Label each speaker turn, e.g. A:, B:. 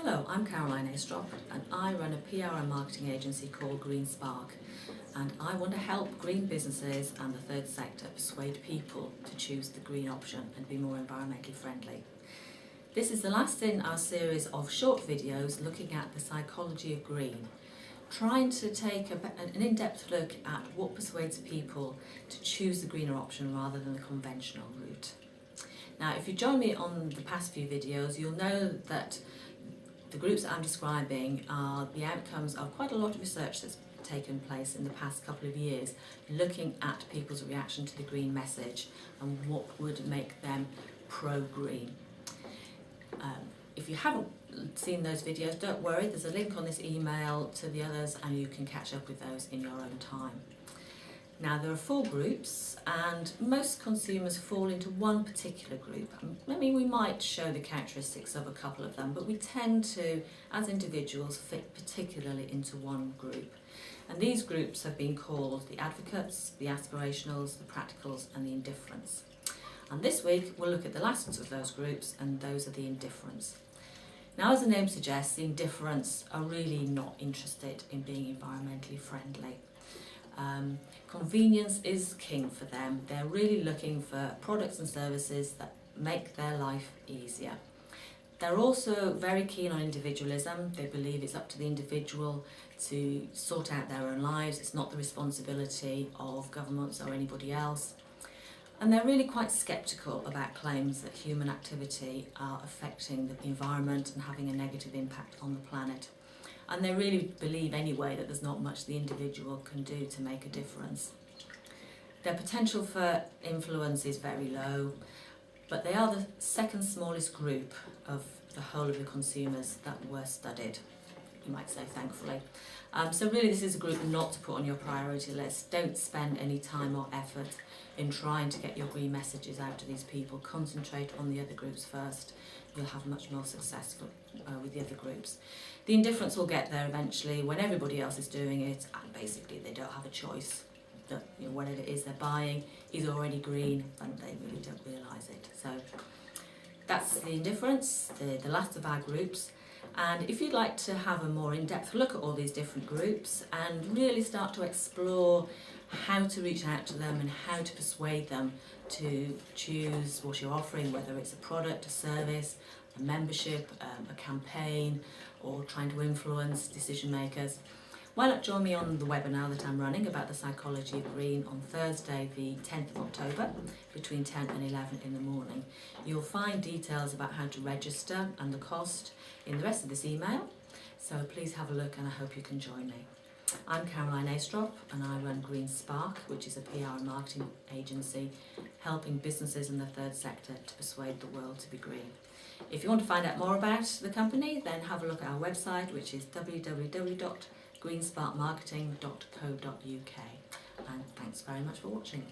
A: Hello, I'm Caroline Astrop and I run a PR and marketing agency called Green Spark, and I want to help green businesses and the third sector persuade people to choose the green option and be more environmentally friendly. This is the last in our series of short videos looking at the psychology of green, trying to take an in-depth look at what persuades people to choose the greener option rather than the conventional route. Now, if you join me on the past few videos, you'll know that the groups that I'm describing are the outcomes of quite a lot of research that's taken place in the past couple of years, looking at people's reaction to the green message and what would make them pro-green. If you haven't seen those videos, don't worry, there's a link on this email to the others and you can catch up with those in your own time. Now, there are 4 groups and most consumers fall into one particular group. I mean, we might show the characteristics of a couple of them, but we tend to, as individuals, fit particularly into one group. And these groups have been called the advocates, the aspirationals, the practicals and the indifferents. And this week we'll look at the last of those groups, and those are the indifferents. Now, as the name suggests, the indifferents are really not interested in being environmentally friendly. Convenience is king for them. They're really looking for products and services that make their life easier. They're also very keen on individualism. They believe it's up to the individual to sort out their own lives. It's not the responsibility of governments or anybody else. And they're really quite sceptical about claims that human activity are affecting the environment and having a negative impact on the planet. And they really believe anyway that there's not much the individual can do to make a difference. Their potential for influence is very low, but they are the second smallest group of the whole of the consumers that were studied, you might say, thankfully. So really this is a group not to put on your priority list. Don't spend any time or effort in trying to get your green messages out to these people. Concentrate on the other groups first. You'll have much more success with the other groups. The indifferents will get there eventually when everybody else is doing it, and basically they don't have a choice. That, whatever it is they're buying is already green and they really don't realise it. So that's the indifferents, the last of our groups. And if you'd like to have a more in-depth look at all these different groups and really start to explore how to reach out to them and how to persuade them to choose what you're offering, whether it's a product, a service, a membership, a campaign, or trying to influence decision makers, why not join me on the webinar that I'm running about the psychology of green on Thursday the 10th of October between 10 and 11 in the morning. You'll find details about how to register and the cost in the rest of this email, so please have a look and I hope you can join me. I'm Caroline Astrop and I run Green Spark, which is a PR and marketing agency helping businesses in the third sector to persuade the world to be green. If you want to find out more about the company, then have a look at our website, which is www.greensparkmarketing.co.uk. And thanks very much for watching.